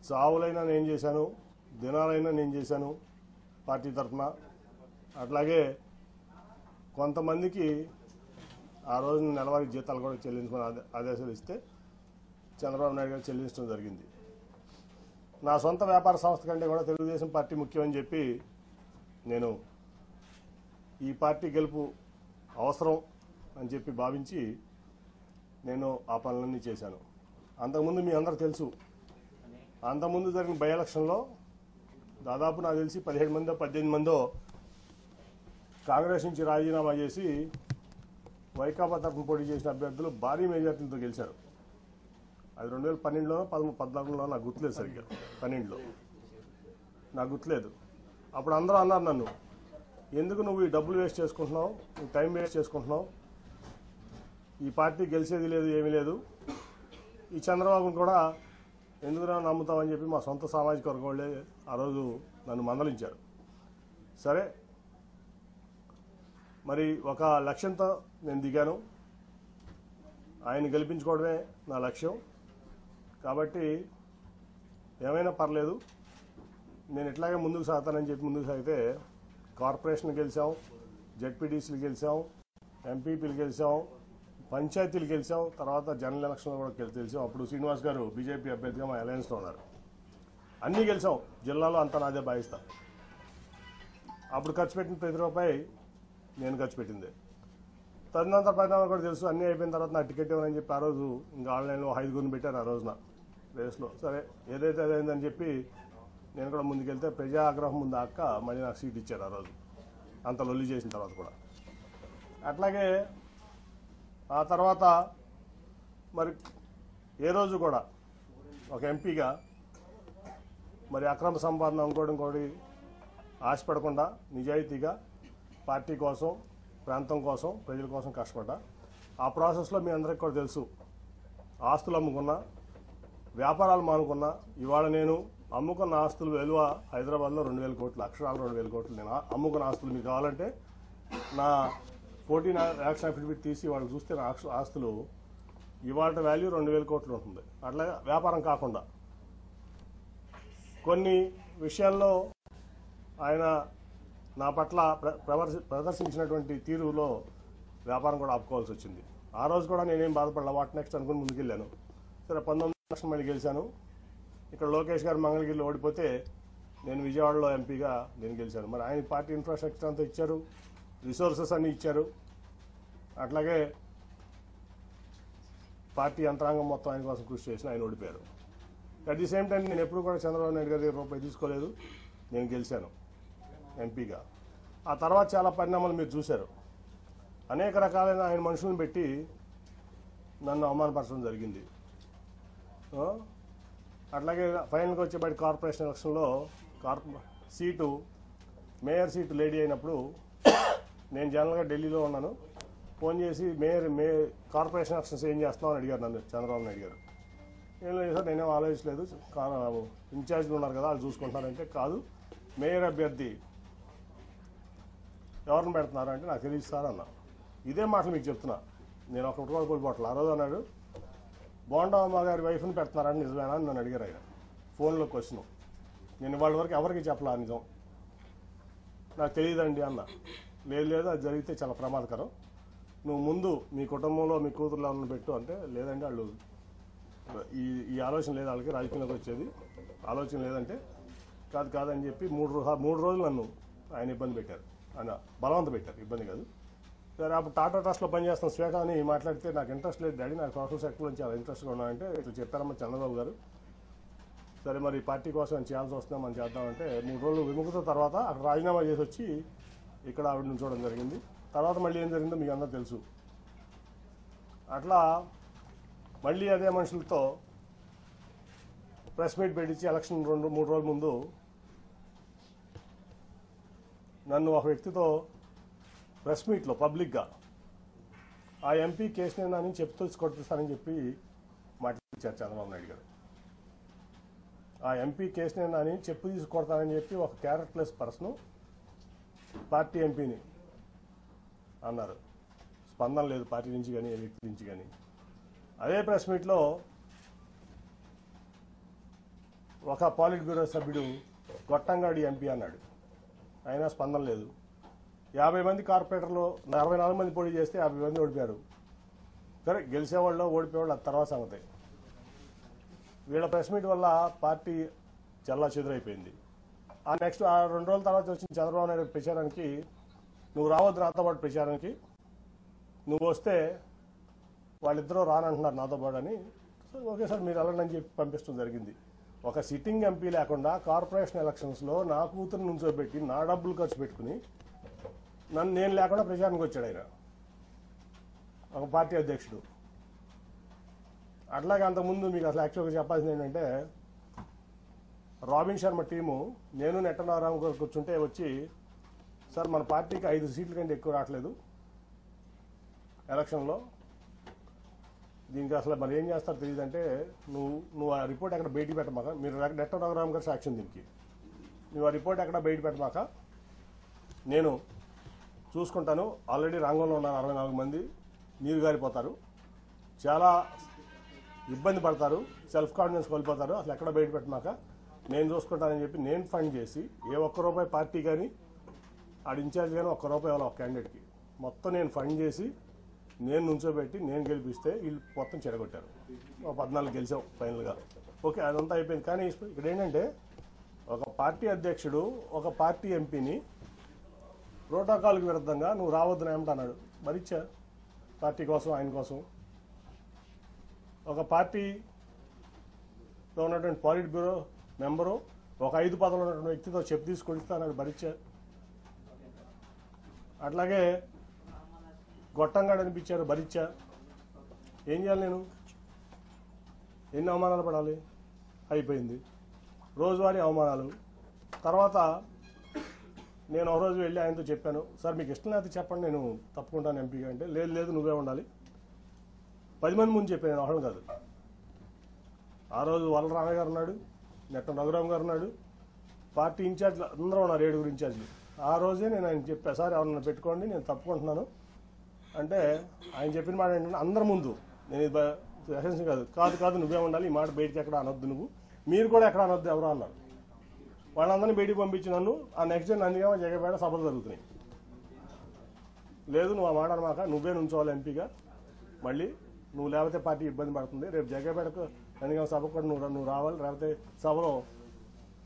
చావులైనా నేను చేశాను, దినాలైనా నేను చేశాను పార్టీ తరఫున. అట్లాగే కొంతమందికి ఆ రోజు నెలవారీ జీతాలు కూడా చెల్లించమని ఆదేశాలు ఇస్తే చంద్రబాబు నాయుడు గారు చెల్లించడం జరిగింది. నా సొంత వ్యాపార సంస్థ కంటే కూడా తెలుగుదేశం పార్టీ ముఖ్యమని చెప్పి నేను ఈ పార్టీ గెలుపు అవసరం అని చెప్పి భావించి నేను ఆ పనులన్నీ చేశాను. అంతకుముందు మీ అందరూ తెలుసు, అంతకుముందు జరిగిన బై ఎలక్షన్లో దాదాపు నాకు తెలిసి 17 మందో 18 మందో కాంగ్రెస్ నుంచి రాజీనామా చేసి వైకాపా తరఫున పోటీ చేసిన అభ్యర్థులు భారీ మెజార్టీలతో గెలిచారు. అది 2012లో 14లో నాకు గుర్తులేదు, సరిగ్గా 12లో నాకు గుర్తులేదు. అప్పుడు అందరూ అన్నారు నన్ను, ఎందుకు నువ్వు ఈ డబ్బులు వేస్ట్ చేసుకుంటున్నావు, నువ్వు టైం వేస్ట్ చేసుకుంటున్నావు, ఈ పార్టీ గెలిచేది లేదు, ఏమీ లేదు, ఈ చంద్రబాబును కూడా ఎందుకురా నమ్ముతామని చెప్పి మా సొంత సామాజిక వర్గం వాళ్ళే ఆ రోజు నన్ను మందలించారు. సరే, మరి ఒక లక్ష్యంతో నేను దిగాను, ఆయన గెలిపించుకోవడమే నా లక్ష్యం. కాబట్టి ఏమైనా పర్లేదు, నేను ఇట్లాగే ముందుకు సాగుతానని చెప్పి ముందుకు సాగితే కార్పొరేషన్లు గెలిచాం, జెడ్పీటీసీలు గెలిచాం, ఎంపీపీలు గెలిచాం, పంచాయతీలు గెలిచాం, తర్వాత జనరల్ ఎలక్షన్లో కూడా గెలిచాం. అప్పుడు శ్రీనివాస్ గారు బీజేపీ అభ్యర్థిగా మా అలయన్స్లో ఉన్నారు. అన్నీ గెలిచాం, జిల్లాలో అంతా నాదే భావిస్తా. అప్పుడు ఖర్చు పెట్టిన ప్రతి రూపాయి నేను ఖర్చు పెట్టిందే. తదనంతర పరిణామాలు కూడా తెలుసు. అన్నీ అయిపోయిన తర్వాత నాకు టికెట్ ఇవ్వనని చెప్పి ఆ రోజు ఇంకా ఆన్లైన్లో 5గురిని పెట్టారు ఆ రోజున రేస్లో. సరే, ఏదైతే అదైందని చెప్పి నేను కూడా ముందుకెళ్తే ప్రజా ఆగ్రహం ముందు అక్క మళ్ళీ నాకు సీట్ ఇచ్చారు ఆ రోజు, అంత లొల్లి చేసిన తర్వాత కూడా. అట్లాగే ఆ తర్వాత మరి ఏ రోజు కూడా ఒక ఎంపీగా మరి అక్రమ సంపాదన ఇంకోటి ఆశపడకుండా నిజాయితీగా పార్టీ కోసం, ప్రాంతం కోసం, ప్రజల కోసం కష్టపడ్డా. ఆ ప్రాసెస్లో మీ అందరికీ కూడా తెలుసు, ఆస్తులు అమ్ముకున్నా, వ్యాపారాలు మానుకున్నా. ఇవాళ నేను అమ్ముకున్న ఆస్తులు విలువ హైదరాబాద్లో 2,000 కోట్లు, అక్షరాలు 2,000 కోట్లు. నేను అమ్ముకున్న ఆస్తులు మీకు కావాలంటే నా 14 యాక్షన్ అఫిడవిట్ తీసి వాళ్ళు చూస్తే నా ఆస్తులు ఇవాళ వాల్యూ 2,000 కోట్లు ఉంటుంది. అట్లాగే వ్యాపారం కాకుండా కొన్ని విషయాల్లో ఆయన నా పట్ల ప్రదర్శించినటువంటి తీరులో వ్యాపారం కూడా ఆపుకోవాల్సి వచ్చింది. ఆ రోజు కూడా నేనేం బాధపడలా, వాట్ నెక్స్ట్ అనుకుని ముందుకెళ్ళాను. సరే, 19 లక్షలు మళ్ళీ గెలిచాను. ఇక్కడ లోకేష్ గారు మంగళగిరిలో ఓడిపోతే నేను విజయవాడలో ఎంపీగా నేను గెలిచాను. మరి ఆయన పార్టీ ఇన్ఫ్రాస్ట్రక్చర్ అంతా ఇచ్చారు, రిసోర్సెస్ అన్నీ ఇచ్చారు. అట్లాగే పార్టీ యంత్రాంగం మొత్తం ఆయన కోసం కృషి చేసిన ఆయన ఓడిపోయారు. అట్ ది సేమ్ టైం నేను ఎప్పుడు కూడా చంద్రబాబు నాయుడు గారి రూపాయి తీసుకోలేదు, నేను గెలిచాను ఎంపీగా. ఆ తర్వాత చాలా పరిణామాలు మీరు చూశారు. అనేక రకాలైన ఆయన మనుషులను పెట్టి నన్ను అవమానపరచడం జరిగింది. అట్లాగే ఫైనల్గా వచ్చేబడి కార్పొరేషన్ ఎలక్షన్లో సీటు, మేయర్ సీటు లేడీ అయినప్పుడు నేను జనరల్గా ఢిల్లీలో ఉన్నాను. ఫోన్ చేసి కార్పొరేషన్ ఎలక్షన్స్ ఏం చేస్తున్నామని అడిగారు నన్ను చంద్రబాబు నాయుడు గారు. ఏం లేదు సార్, నేనేం ఆలోచించలేదు, ఇన్ఛార్జ్లు ఉన్నారు కదా వాళ్ళు చూసుకుంటారంటే, కాదు మేయర్ అభ్యర్థి ఎవరిని పెడుతున్నారు అంటే నాకు తెలియదు సార్ అన్నా. ఇదే మాటలు మీకు చెప్తున్నా, నేను ఒకటి కూడా కోల్పోవట్లేదు. ఆ రోజు అన్నాడు, బోండమ్మ గారి వైఫ్ని పెడుతున్నారని నిజమేనా అని నన్ను అడిగారు ఆయన ఫోన్లో క్వశ్చన్. నేను వాళ్ళ వరకు ఎవరికి చెప్పలా నిజం, నాకు తెలియదండి అన్న. లేదు అది జరిగితే చాలా ప్రమాదకరం, నువ్వు ముందు మీ కుటుంబంలో మీ కూతుర్లో ఉన్న పెట్టు అంటే, లేదండి వాళ్ళు ఈ ఆలోచన లేదు, వాళ్ళకి రాజకీయంలోకి వచ్చేది ఆలోచన లేదంటే, కాదని చెప్పి 3 రోజులు నన్ను ఆయన ఇబ్బంది పెట్టారు, ఆయన బలవంత పెట్టారు, ఇబ్బంది కాదు. సరే, అప్పుడు టాటా ట్రస్ట్లో పనిచేస్తున్న శ్వేత అని మాట్లాడితే నాకు ఇంట్రెస్ట్ లేదు డాడీ, నాకు సోషల్ సెక్టర్ నుంచి చాలా ఇంట్రెస్ట్గా ఉన్నానంటే ఇట్లా చెప్పారమ్మా చంద్రబాబు గారు. సరే, మరి పార్టీ కోసం నేను చేయాల్సి వస్తుందా మనం చేద్దామంటే 3 రోజులు విముఖత తర్వాత అక్కడ రాజీనామా చేసి వచ్చి ఇక్కడ ఆవిడ నుంచోవడం జరిగింది. తర్వాత మళ్ళీ ఏం జరిగిందో మీకు అందరూ తెలుసు. అట్లా మళ్ళీ అదే మనుషులతో ప్రెస్ మీట్ పెట్టించి ఎలక్షన్ 2-3 రోజుల ముందు నన్ను ఒక వ్యక్తితో ప్రెస్ మీట్లో పబ్లిక్గా ఆ ఎంపీ కేసునేనా అని చెప్తూ కొట్టిస్తానని చెప్పి మాట్లాడించారు చంద్రబాబు నాయుడు గారు. ఆ ఎంపీ కేసునేనా అని చెప్పు తీసుకొడతానని చెప్పి ఒక క్యారెక్టర్లెస్ పర్సన్ పార్టీ ఎంపీని అన్నారు. స్పందన లేదు పార్టీ నుంచి కానీ ఏ వ్యక్తి నుంచి కానీ. అదే ప్రెస్ మీట్లో ఒక పాలిట్ బ్యూరో సభ్యుడు గొట్టంగాడి ఎంపీ అన్నాడు, అయినా స్పందన లేదు. 50 మంది కార్పొరేటర్లు 64 మంది పోటీ చేస్తే 50 మంది ఓడిపోయారు. సరే, గెలిచేవాళ్ళు ఓడిపోయేవాళ్ళు అది తర్వాత సంగతి. వీళ్ళ ప్రెస్ మీట్ వల్ల పార్టీ చల్లా చెదురైపోయింది. ఆ నెక్స్ట్ 2 రోజుల తర్వాత వచ్చిన చంద్రబాబు నాయుడు ప్రచారానికి, నువ్వు రావద్దు నాతో పాటు ప్రచారానికి, నువ్వు వస్తే వాళ్ళిద్దరూ రానంటున్నారు నాతో పాటు అని. ఓకే సార్ మీరు వెళ్ళండి చెప్పి పంపించడం జరిగింది. ఒక సిట్టింగ్ ఎంపీ లేకుండా కార్పొరేషన్ ఎలక్షన్స్లో నా కూతురు నుంచోబెట్టి నా డబ్బులు ఖర్చు పెట్టుకుని నేను లేకుండా ప్రచారానికి వచ్చాడు ఆయన, ఒక పార్టీ అధ్యక్షుడు. అట్లాగే అంతకుముందు మీకు అసలు యాక్చువల్గా చెప్పాల్సింది ఏంటంటే, రాబిన్ శర్మ టీము నేను నెట్టనారాయణ గారు కూర్చుంటే వచ్చి, సార్ మన పార్టీకి 5 సీట్ల కంటే ఎక్కువ రావట్లేదు ఎలక్షన్లో, దీనికి అసలు మరి ఏం చేస్తారో తెలియదంటే, నువ్వు ఆ రిపోర్ట్ ఎక్కడ బయటికి పెట్టమాక, మీరు నెట్టనారాయణ గారు సాక్ష్యం దీనికి, నువ్వు ఆ రిపోర్ట్ ఎక్కడ బయట పెట్టమాక, నేను చూసుకుంటాను. ఆల్రెడీ రంగంలో ఉన్నారు 64 మంది, నీరు గారిపోతారు, చాలా ఇబ్బంది పడతారు, సెల్ఫ్ కాన్ఫిడెన్స్ కోల్పోతారు, అసలు ఎక్కడ బయట పెట్టమాక నేను చూసుకుంటానని చెప్పి నేను ఫండ్ చేసి, ఏ ₹1 పార్టీ కానీ ఆడ ఇన్ఛార్జ్ కానీ ₹1 ఇవ్వాలి ఒక క్యాండిడేట్కి, మొత్తం నేను ఫండ్ చేసి నేను నుంచోబెట్టి నేను గెలిపిస్తే వీళ్ళు మొత్తం చెడగొట్టారు. 14 గెలిచాం ఫైనల్గా. ఓకే, అదంతా అయిపోయింది. కానీ ఇక్కడ ఏంటంటే, ఒక పార్టీ అధ్యక్షుడు ఒక పార్టీ ఎంపీని ప్రోటోకాల్కి విరుద్ధంగా నువ్వు రావద్దని ఏమంటున్నాడు, మరిచ్చా పార్టీ కోసం, ఆయన కోసం. ఒక పార్టీలో ఉన్నటువంటి పాలిట్ బ్యూరో మెంబరు ఒక 5 పదవులు ఉన్నటువంటి వ్యక్తితో చెప్పు తీసుకొడిస్తా అన్నాడు, భరించా. అట్లాగే గొట్టంగాడు అనిపించారు, భరించా. ఏం చేయాలి నేను? ఎన్ని అవమానాలు పడాలి? అయిపోయింది, రోజువారీ అవమానాలు. తర్వాత నేను ఒక రోజు వెళ్ళి ఆయనతో చెప్పాను, సార్ మీకు ఇష్టం లేకపోతే చెప్పండి, నేను తప్పుకుంటాను ఎంపీగా అంటే, లేదు నువ్వే ఉండాలి. 10 మంది ముందు చెప్పాను, నేను ఒకళ్ళు కాదు. ఆ రోజు వలరామయ్య గారు ఉన్నాడు, నెట్టం రఘురామ్ గారు ఉన్నాడు, పార్టీ ఇన్ఛార్జ్లు అందరూ ఉన్నారు, 7 ఇన్ఛార్జ్లు. ఆ రోజే నేను ఆయన చెప్పా, సార్ ఎవరన్నా పెట్టుకోండి నేను తప్పుకుంటున్నాను అంటే, ఆయన చెప్పిన మాట ఏంటంటే, అందరి ముందు, నేను ఇది ఎసెన్స్ కాదు నువ్వే ఉండాలి, ఈ మాట బయటికి ఎక్కడ అనొద్దు, నువ్వు మీరు కూడా ఎక్కడ అనొద్దు ఎవరో అన్నారు. వాళ్ళందరినీ బయటికి పంపించి నన్ను ఆ నెక్స్ట్ డే నందిగామ జగపేట సభలు జరుగుతున్నాయి. లేదు నువ్వు ఆ మాట అనమాక, నువ్వే నుంచోవాలి ఎంపీగా, మళ్ళీ నువ్వు లేకపోతే పార్టీ ఇబ్బంది పడుతుంది, రేపు జగపేటకు నందిగామ సభకు కూడా నువ్వు రావాలి, లేకపోతే సభలో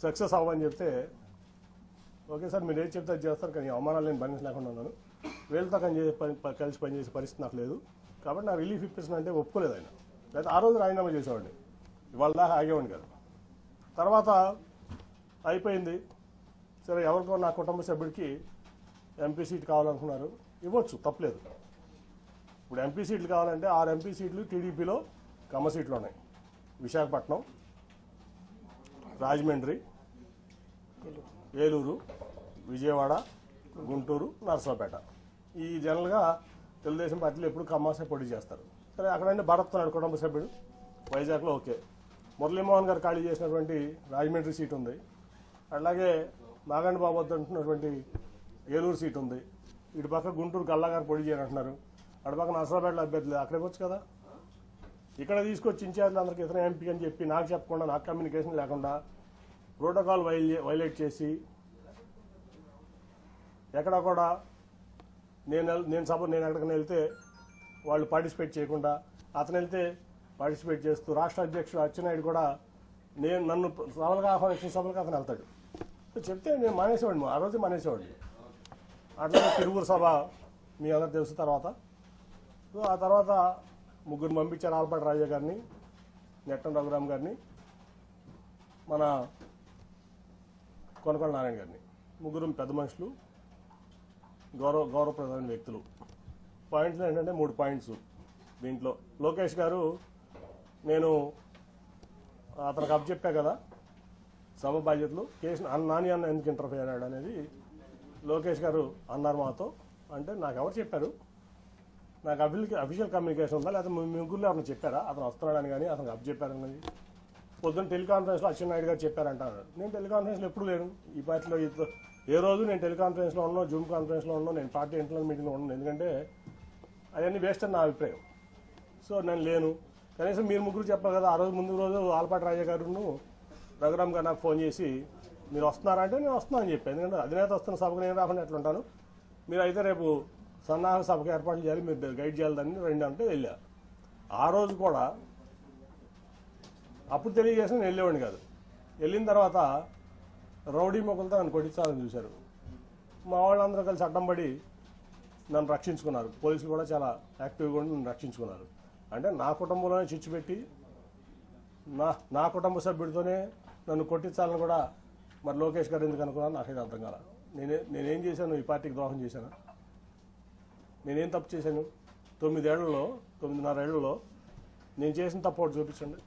సక్సెస్ అవ్వని చెప్తే, ఓకే సార్ మీరు ఏది చెప్తే అది చేస్తారు, కానీ అవమానాలు నేను భరించలేకుండా ఉన్నాను, వీళ్ళతో కలిసి పనిచేసే పరిస్థితి నాకు లేదు, కాబట్టి నా రిలీఫ్ ఇప్పిస్తున్నా అంటే ఒప్పుకోలేదు ఆయన. లేదా ఆ రోజు రాజీనామా చేసేవాడిని, ఇవాళ దాకా ఆగేవాడిని కాదు. తర్వాత అయిపోయింది, సరే ఎవరికో నా కుటుంబ సభ్యుడికి ఎంపీ సీట్ కావాలనుకున్నారు, ఇవ్వచ్చు, తప్పలేదు. ఇప్పుడు ఎంపీ సీట్లు కావాలంటే 6 ఎంపీ సీట్లు టీడీపీలో కమ్మ సీట్లు ఉన్నాయి. విశాఖపట్నం, రాజమండ్రి, ఏలూరు, విజయవాడ, గుంటూరు, నరసరావుపేట. ఈ జనరల్గా తెలుగుదేశం పార్టీలో ఎప్పుడు కమ్మాసే పోటీ చేస్తారు. సరే, అక్కడంటే భరత్ ఉన్నాడు కుటుంబ సభ్యుడు, వైజాగ్లో ఓకే. మురళీమోహన్ గారు ఖాళీ చేసినటువంటి రాజమండ్రి సీట్ ఉంది, అలాగే నాగండి బాబు అంటున్నటువంటి ఏలూరు సీట్ ఉంది, ఇటు పక్క గుంటూరు గల్లా గారు పోటీ చేయాలంటున్నారు, అటు పక్క నరసరావుపేటలో అభ్యర్థి లేదు, అక్కడికి వచ్చు కదా. ఇక్కడ తీసుకొచ్చి ఇన్ఛార్జ్లు అందరికీ ఇతర ఎంపీ అని చెప్పి నాకు చెప్పకుండా, నాకు కమ్యూనికేషన్ లేకుండా ప్రోటోకాల్ వైలేట్ చేసి, ఎక్కడ కూడా నేను ఎక్కడికైనా వెళ్తే వాళ్ళు పార్టిసిపేట్ చేయకుండా, అతను వెళ్తే పార్టిసిపేట్ చేస్తూ, రాష్ట్ర అధ్యక్షుడు అచ్చెన్నాయుడు కూడా నన్ను సభలుగా ఆహ్వానించిన సభలకు అతను వెళ్తాడు. చెప్తే నేను మానేసేవాడిని, ఆ రోజే మానేసేవాడిని. అట్లాగే తిరువురు సభ మీ అందరూ తెలుసు. తర్వాత ఆ తర్వాత 3 పంపించారు, ఆల్పాటి రాజా గారిని, నెట్టం రఘురామ్ గారిని, మన కొనకొండ నారాయణ గారిని. 3 పెద్ద మనుషులు, గౌరవప్రదమైన వ్యక్తులు. పాయింట్లు ఏంటంటే 3 పాయింట్స్ దీంట్లో. లోకేష్ గారు, నేను అతనికి అప్పచెప్పా కదా సభ బాధ్యతలు, నాని అన్న ఎందుకు ఇంటర్ఫియర్ అయ్యాడు అనేది లోకేష్ గారు అన్నారు మాతో. అంటే నాకు ఎవరు చెప్పారు, నాకు అఫీషియల్ కమ్యూనికేషన్ ఉందా, లేదా మీ ముగ్గురులో ఎవరైనా చెప్పారా అతను వస్తున్నాడని, కానీ అతనికి అప్పచెప్పారని. పొద్దున్న టెలికాన్ఫరెన్స్లో అచ్చెన్నాయుడు గారు చెప్పారంటారు. నేను టెలికాన్ఫరెన్స్లో ఎప్పుడు లేను, ఈ పార్టీలో ఏ రోజు నేను టెలికాన్ఫరెన్స్లో ఉన్నాను, జూమ్ కాన్ఫరెన్స్లో ఉన్నాను, నేను పార్టీ ఇంటర్నల్ మీటింగ్లో ఉన్నాను, ఎందుకంటే అవన్నీ వేస్ట్ అని నా అభిప్రాయం. సో నేను లేను. కనీసం మీరు ముగ్గురు చెప్పారు కదా, ఆ రోజు ముందు రోజు ఆల్పాటి రాజా గారును రఘురామ్ గారు నాకు ఫోన్ చేసి మీరు వస్తున్నారా అంటే నేను వస్తున్నా అని చెప్పాను. ఎందుకంటే అధినేత వస్తున్న సభకు నేను రాకుండా ఎట్లా ఉంటాను, మీరు అయితే రేపు సన్నాహక సభకు ఏర్పాట్లు చేయాలి, మీరు గైడ్ చేయాలి దాన్ని రండి అంటే వెళ్ళా. ఆ రోజు కూడా అప్పుడు తెలియజేసి నేను వెళ్ళేవాడిని కాదు. వెళ్ళిన తర్వాత రౌడీ మొక్కలతో నన్ను కొట్టించాలని చూశారు. మా వాళ్ళందరూ కలిసి అడ్డం పడి నన్ను రక్షించుకున్నారు. పోలీసులు కూడా చాలా యాక్టివ్గా ఉండి నన్ను రక్షించుకున్నారు. అంటే నా కుటుంబంలోనే చిచ్చు పెట్టి నా కుటుంబ సభ్యుడితోనే నన్ను కొట్టించాలని కూడా మరి లోకేష్ గారు ఎందుకు అనుకున్నాను నాకైతే అర్థం కాల. నేనేం చేశాను, ఈ పార్టీకి ద్రోహం చేశాను? నేనేం తప్పు చేశాను? 9.5 ఏళ్లలో నేను చేసిన తప్పు ఒకటి చూపించండి.